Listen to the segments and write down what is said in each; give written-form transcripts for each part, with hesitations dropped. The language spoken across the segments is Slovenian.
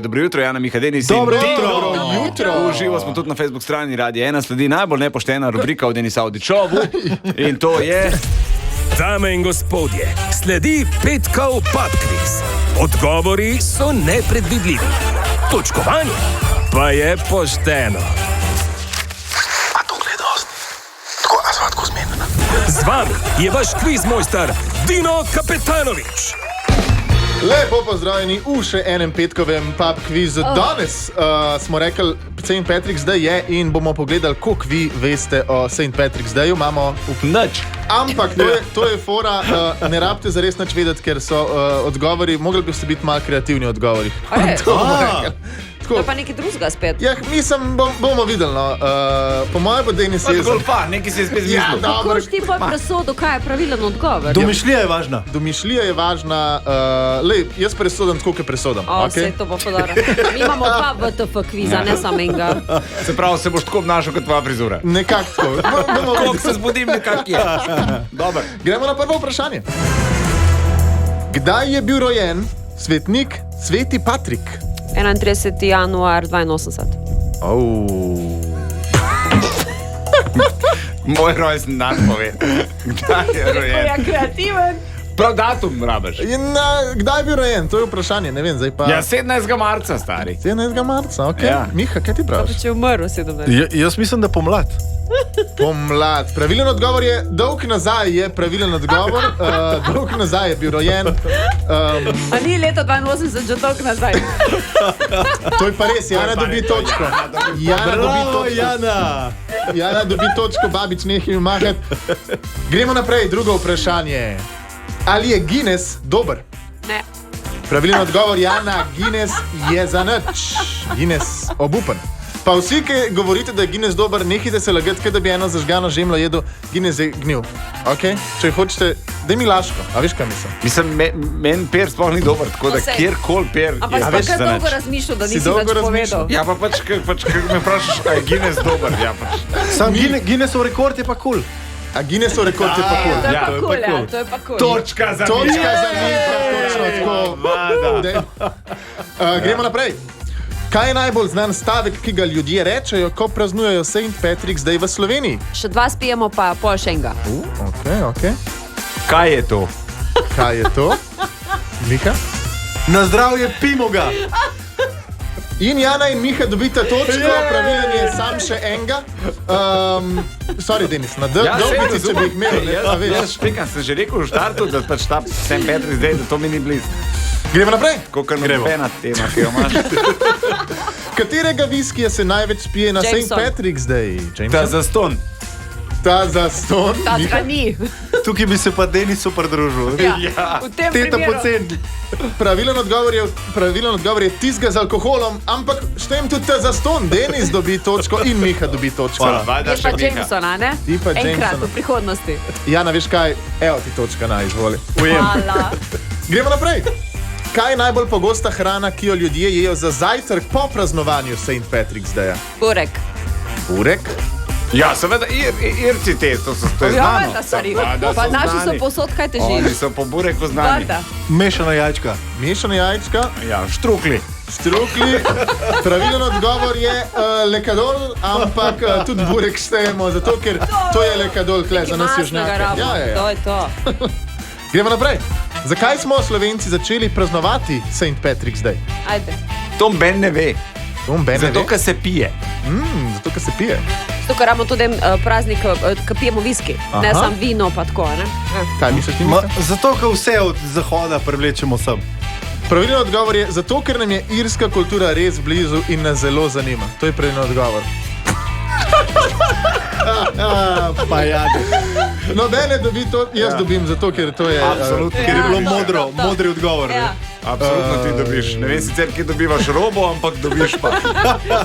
Dobro jutro, Jana Miha, Denis. Dobro jutro. Uživo smo tudi na Facebook strani Radia 1, sledi najbolj nepoštena rubrika v Denisa Audičovu in to je... Dame in gospodje, sledi petkov pubquiz. Odgovori so nepredvidljivi. Točkovanje pa je pošteno. A to gledost? Tako, a sva tako zmenjena. Z vami je vaš kvizmojster Dino Kapetanovič. Lepo pozdravljeni v še enem petkovem pub kvizu. Danes smo rekli St. Patrick's Day je in bomo pogledali, koliko vi veste o St. Patrick's Dayu. Imamo Nič. Ampak to je fora, ne rabite zares nič vedeti, ker so odgovori, mogli bi ste biti malo kreativni v odgovorih. To je pa nekaj drugega spet. Ja, mislim, bomo videli, no. Po moje bo Denis jezen. Nekaj si je spet zmislil. Kako ti pa presodo, kaj je pravilen odgovor? Domišljija je važna. Domišljija je važna. Lej, jaz presodam tako, kot presodam. Sej to bo podaro. Mi imamo dva VTF kviza, ne samo enega. Se pravi, se boš tako obnašal kot tvoja frizura. Nekako tako. Koliko se zbudim, nekak je. Dobar. Gremo na prvo vprašanje. Kdaj je bil rojen svetnik Sveti Patrik? 31. januar 82. Moj rojsten dan pove. Kdaj je rojen? Ja, kreativen. Prav datum rabiš. Kdaj je bil rojen? To je vprašanje, ne vem, zdaj pa... Ja, 17. marca, stari. 17. marca, okej. Ja. Miha, kaj ti praviš? Če je umrl 17. Jaz mislim, da pomlad. Pomlad. Pravilen odgovor je, dolg nazaj je pravilen odgovor. Dolg nazaj je bil rojen. A ni leto 82 že dolg nazaj? To je pa res, Jana dobi točko. Jana dobi točko, babič, nehaj mahati. Gremo naprej, drugo vprašanje. Ali je Guinness dober? Ne. Pravilen odgovor, Jana, Guinness je za nič. Guinness obupen. Pa vsi, ki govorite, da je Guinness dober, nehajte se lagati, kaj da bi eno zažgano žemljo jedel, Guinness je gnil. Okay? Če hočete, daj mi laško. A veš, kaj mislim? Mislim, meni per sploh ni dober, tako da kjerkoli per ampak je pa več kar za dolgo nič. razmišljal, da nisi nič povedal. Ja, pa pač, kaj me vprašaš, a je Guinness dober? Ja, pač. Sam Guinnessov rekord je pa kul. A Guinnessov rekord je pa kul. To je pa kul, ja, to je pa kul. Točka za Točka za Miha, točno tako. Gremo naprej. Kaj je najbolj znan stavek, ki ga ljudje rečejo, ko praznujejo St. Patrick's Day v Sloveniji? Še dva spijemo pa pol šenga. Ok. Kaj je to? Kaj je to? Miha? Na zdravje pimo ga. In Jana in Miha dobita točko, pravilen je sam še enega. Sorry, Denis, na dolgici, če bi jih imel. Jaz špekam, sem že rekel v štartu, da pač ta St. Patrick's Day, da to mi ni blizu. Gremo naprej. Kakor nobena tema, ki jo imaš. Katerega viskija se največ pije na St. Jameson. Patrick's Day? Ta zaston. Ta zaston. Ta ga ni. Tukaj bi se pa Denisu pridružil. Ja. V tem Teta primeru. poceni. Pravilen odgovor je tizga z alkoholom, ampak štejem tudi ta zaston. Denis dobi točko in Miha dobi točko. Je pa Jamesona, ne? Ti pa Enkrat Jamesona. v prihodnosti. Jana, veš kaj? Evo ti točka, izvoli. Hvala. Gremo naprej. Kaj je najbolj pogosta hrana, ki jo ljudje jejo za zajtrk po praznovanju St. Patrick's Daya? Burek. Burek? Ja, seveda, Irci te, to je Ja, znano. da stvari. Seveda Pa naši so znani. posod, kaj teži. Oni so po bureku znani. Varda. Mešana jajčka. Mešana jajčka? Ja, štrukli. Strukli. Pravilen odgovor je lekadol, ampak tudi burek štejemo, zato ker to je lekadol, tle za nas južnjake. To je to. Gremo naprej. Zakaj smo Slovenci začeli praznovati St. Patrick's Day? Ajde. To Ben ne ve. Zato, Zato, ker se pije. ker se pije. Zato, ker imamo tudi en praznik, ko pijemo viski. Ne Aha. samo vino, pa tako, ne? Kaj misliš, ti Ma, Miha? zato, ker vse od zahoda prevlečemo sem. Pravilen odgovor je zato, ker nam je irska kultura res blizu in nas zelo zanima. To je pravilen odgovor. Pa jade. No, mene dobi to, jaz dobim, zato ker to je... Absolutno. Ker je bilo to, modro, to. modri odgovor. Ja. Absolutno ti dobiš. Ne vem sicer, kje dobivaš robo, ampak dobiš pa.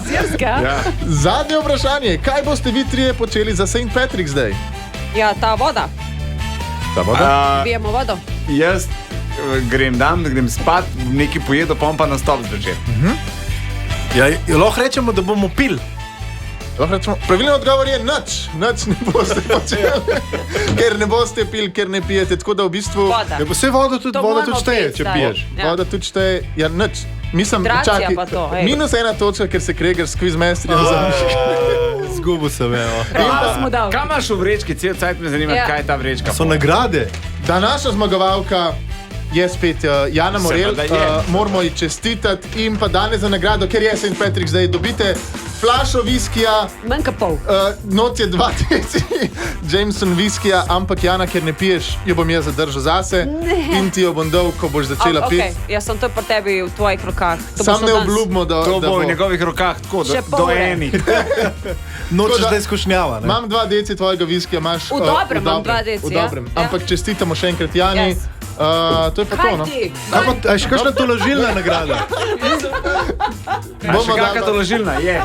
Zirska? Ja. Zadnje vprašanje. Kaj boste vi trije počeli za St. Patrick's Day? Ja, ta voda. Ta voda? Pijemo vodo. Jaz grem spat, nekaj pojedo, pa na stop zvečer. Ja, lahko rečemo, da bomo pil. Pravilen odgovor je nič ne boste počeli, ker ne boste pili, ker ne pijete, tako da v bistvu... Voda. Ja, pa vse voda tudi To voda moramo tudi šteje, piti če zdaj. piješ. Ja. Voda tudi šteje, ja nič. Mislim, Hidracija čakaj, pa to, ej. minus 1 točka, ker se kregaš s quizmasterjem za Zgubil sem, evo. Premalo smo dal. Kaj imaš v vrečki? Cel cajt me zanima, Ja. kaj je ta vrečka. So nagrade. Da naša zmagovalka je spet Jana Morel, Seveda je. moramo ji čestitati in pa danes za nagrado, ker je St. Patrick, zdaj dobite flašo viskija, Manj kot pol. noc je 2 deci Jameson viskija, ampak Jana, ker ne piješ, jo bom jaz zadržal zase in ti jo bom dal, ko boš začela piti. Okay. Jaz sem to pri tebi v tvojih rokah. To bo Sam šlo ne danes. obljubimo, da To da bo v njegovih rokah tako, Še do pol ure. enih. Nočeš da- zdaj skušnjava, ne? Imam 2 deci tvojega viskija, imaš V dobrem imam 2 deci, v ja. dobrem. Ja. Ampak čestitamo še enkrat Jani. Yes. To je pa to, Kaj no. ti? A pa, a še kakšna tolažilna nagrada? A še kakšna tolažilna je.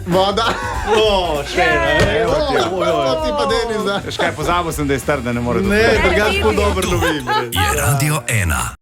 Voda. O, še ne. Evo ti. To ti pa Denis, da. Veš kaj, pozabil sem, da je star, da ne more Ne, drugač po dobro lovim. res. Je Radio 1.